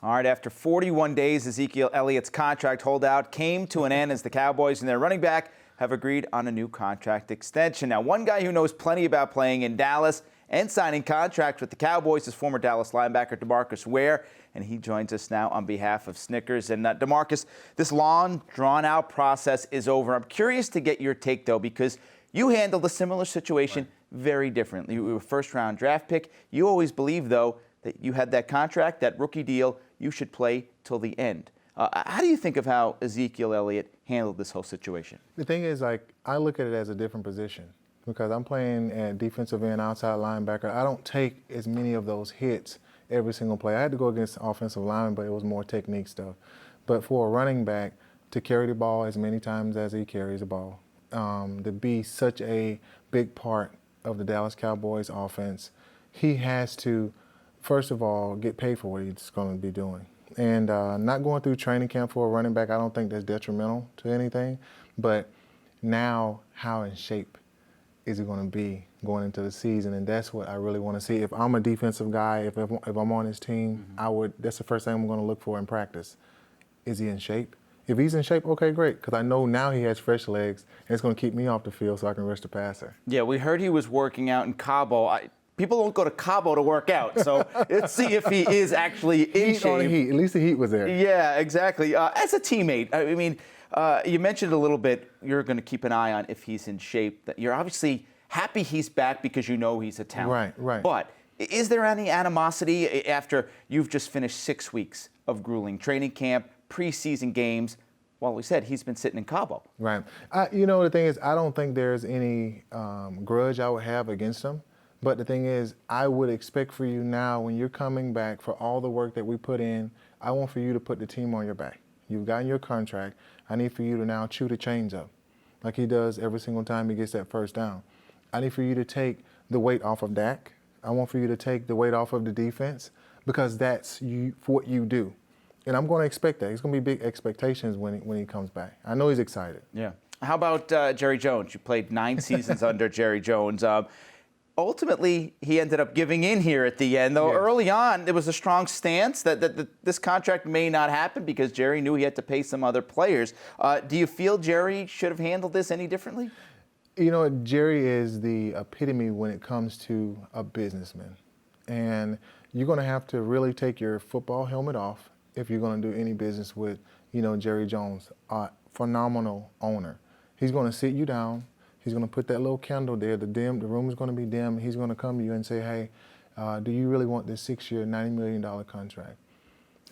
All right, after 41 days, Ezekiel Elliott's contract holdout came to an end as the Cowboys and their running back have agreed on a new contract extension. Now, one guy who knows plenty about playing in Dallas and signing contracts with the Cowboys is former Dallas linebacker DeMarcus Ware, and he joins us now on behalf of Snickers. And DeMarcus, this long, drawn-out process is over. I'm curious to get your take, though, because you handled a similar situation very differently. You were a first-round draft pick. You always believed, though, that you had that contract, that rookie deal, you should play till the end. How do you think of how Ezekiel Elliott handled this whole situation? The thing is, I look at it as a different position because I'm playing at defensive end, outside linebacker. I don't take as many of those hits every single play. I had to go against offensive linemen, but it was more technique stuff. But for a running back to carry the ball as many times as he carries the ball, to be such a big part of the Dallas Cowboys offense, he has to, first of all, get paid for what he's going to be doing. And not going through training camp for a running back, I don't think that's detrimental to anything. But now, how in shape is he going to be going into the season? And that's what I really want to see. If I'm a defensive guy, if I'm on his team, that's the first thing I'm going to look for in practice. Is he in shape? If he's in shape, okay, great, because I know now he has fresh legs, and it's going to keep me off the field so I can rush the passer. Yeah, we heard he was working out in Cabo. People don't go to Cabo to work out, so let's see if he is actually in shape. On the heat. At least the heat was there. Yeah, exactly. As a teammate, I mean, you mentioned a little bit you're going to keep an eye on if he's in shape. That you're obviously happy he's back because you know he's a talent. Right. But is there any animosity after you've just finished 6 weeks of grueling training camp, preseason games? Well, we said he's been sitting in Cabo. Right. You know, the thing is, I don't think there's any grudge I would have against him. But the thing is, I would expect for you now, when you're coming back for all the work that we put in, I want for you to put the team on your back. You've gotten your contract. I need for you to now chew the chains up, like he does every single time he gets that first down. I need for you to take the weight off of Dak. I want for you to take the weight off of the defense, because that's what you do. And I'm going to expect that. It's going to be big expectations when he comes back. I know he's excited. Yeah. How about Jerry Jones? You played 9 seasons under Jerry Jones. Ultimately, he ended up giving in here at the end, though. Yes. Early on, there was a strong stance that this contract may not happen because Jerry knew he had to pay some other players. Do you feel Jerry should have handled this any differently? You know, Jerry is the epitome when it comes to a businessman. And you're going to have to really take your football helmet off if you're going to do any business with, Jerry Jones, a phenomenal owner. He's going to sit you down. He's going to put that little candle there. The room is going to be dim. He's going to come to you and say, hey, do you really want this 6-year, $90 million contract?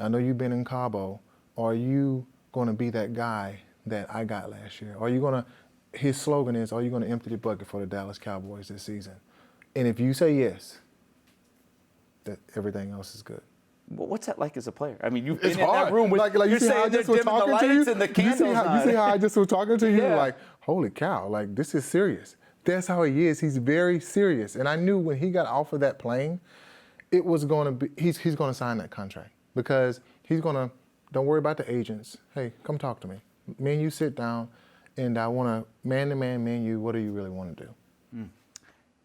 I know you've been in Cabo. Are you going to be that guy that I got last year? His slogan is, are you going to empty the bucket for the Dallas Cowboys this season? And if you say yes, that everything else is good. What's that like as a player? I mean, you've been it's in hard. that room with, you're saying they're dimming the lights and the candles on. You see how I just was talking to you? Yeah. Like, holy cow, like, this is serious. That's how he is. He's very serious. And I knew when he got offered that plane, it was going to be, he's going to sign that contract because he's going to, don't worry about the agents. Hey, come talk to me. Me and you sit down, and I want to, man-to-man, me and you, what do you really want to do?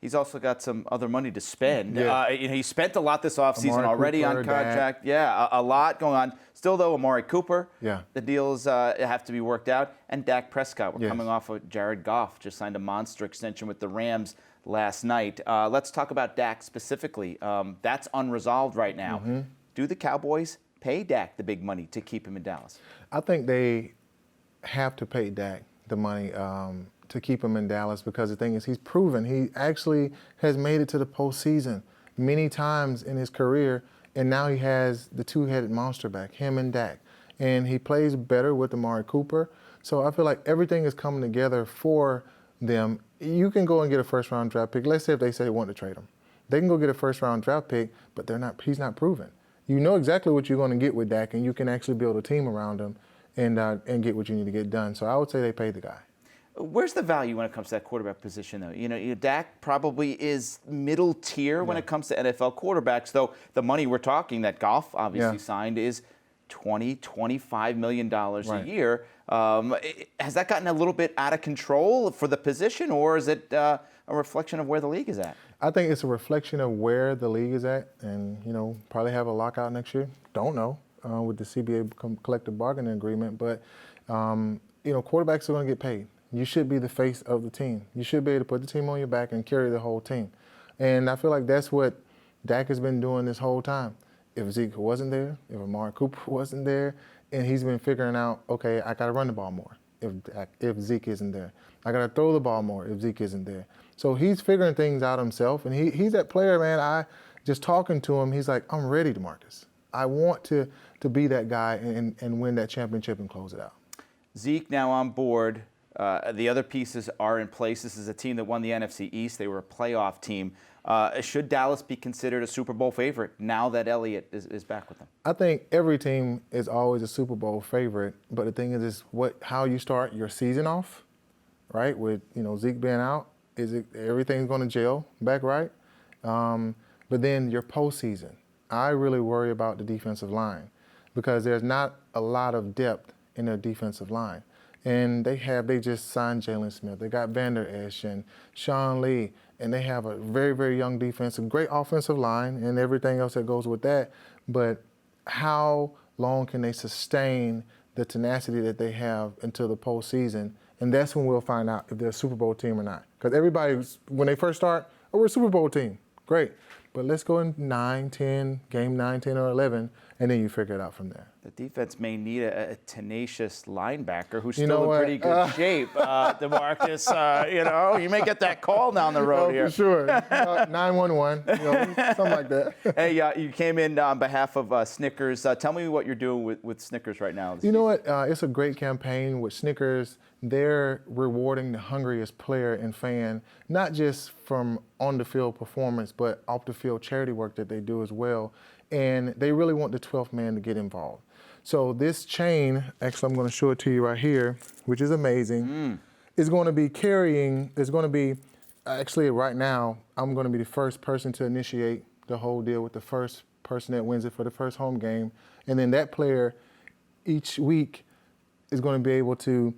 He's also got some other money to spend. Yeah. He spent a lot this offseason already on contract. Yeah, a lot going on. Still, though, Amari Cooper. Yeah. The deals have to be worked out. And Dak Prescott. We're coming off of Jared Goff. Just signed a monster extension with the Rams last night. Let's talk about Dak specifically. That's unresolved right now. Do the Cowboys pay Dak the big money to keep him in Dallas? I think they have to pay Dak the money to keep him in Dallas, because the thing is, he's proven he actually has made it to the postseason many times in his career, and now he has the two-headed monster back, him and Dak. And he plays better with Amari Cooper. So I feel like everything is coming together for them. You can go and get a first-round draft pick. Let's say if they say they want to trade him. They can go get a first-round draft pick, but he's not proven. You know exactly what you're going to get with Dak, and you can actually build a team around him and get what you need to get done. So I would say they pay the guy. Where's the value when it comes to that quarterback position, though? Dak probably is middle tier when it comes to NFL quarterbacks, though the money we're talking that Goff obviously signed is $25 million a year. Has that gotten a little bit out of control for the position, or is it a reflection of where the league is at? I think it's a reflection of where the league is at, and, probably have a lockout next year. Don't know. with the CBA collective bargaining agreement, but quarterbacks are going to get paid. You should be the face of the team. You should be able to put the team on your back and carry the whole team. And I feel like that's what Dak has been doing this whole time. If Zeke wasn't there, if Amari Cooper wasn't there, and he's been figuring out, okay, I got to run the ball more if Zeke isn't there. I got to throw the ball more if Zeke isn't there. So he's figuring things out himself, and he's that player, man. Just talking to him, he's like, I'm ready, DeMarcus. I want to be that guy and win that championship and close it out. Zeke now on board. The other pieces are in place. This is a team that won the NFC East. They were a playoff team. Should Dallas be considered a Super Bowl favorite now that Elliott is back with them? I think every team is always a Super Bowl favorite, but the thing is how you start your season off, right? With Zeke being out, everything's going to gel back right? But then your postseason, I really worry about the defensive line because there's not a lot of depth in their defensive line. And they just signed Jalen Smith. They got Vander Esch and Sean Lee, and they have a very, very young defense, a great offensive line, and everything else that goes with that. But how long can they sustain the tenacity that they have until the postseason? And that's when we'll find out if they're a Super Bowl team or not. Because everybody, when they first start, we're a Super Bowl team. Great. But let's go in 9, 10, game 9, 10, or 11, and then you figure it out from there. The defense may need a tenacious linebacker who's still in pretty good shape. DeMarcus, you may get that call down the road here. For sure. 911, something like that. Hey, you came in on behalf of Snickers. Tell me what you're doing with Snickers right now. You know what? It's a great campaign with Snickers. They're rewarding the hungriest player and fan, not just from on-the-field performance, but off-the-field charity work that they do as well. And they really want the 12th man to get involved. So this chain, actually I'm going to show it to you right here, which is amazing, is going to be actually right now, I'm going to be the first person to initiate the whole deal with the first person that wins it for the first home game. And then that player each week is going to be able to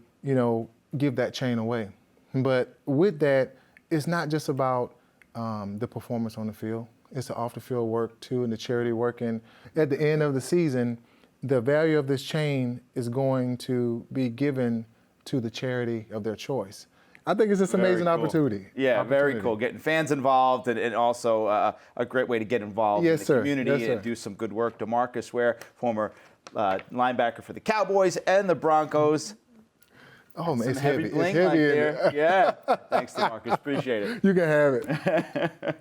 give that chain away. But with that, it's not just about the performance on the field. It's the off-the-field work, too, and the charity work. And at the end of the season, the value of this chain is going to be given to the charity of their choice. I think it's just an amazing opportunity. Yeah, very cool. Getting fans involved and also a great way to get involved in the community and do some good work. DeMarcus Ware, former linebacker for the Cowboys and the Broncos. Oh, man, it's heavy bling right there. Yeah. Thanks, DeMarcus. Appreciate it. You can have it.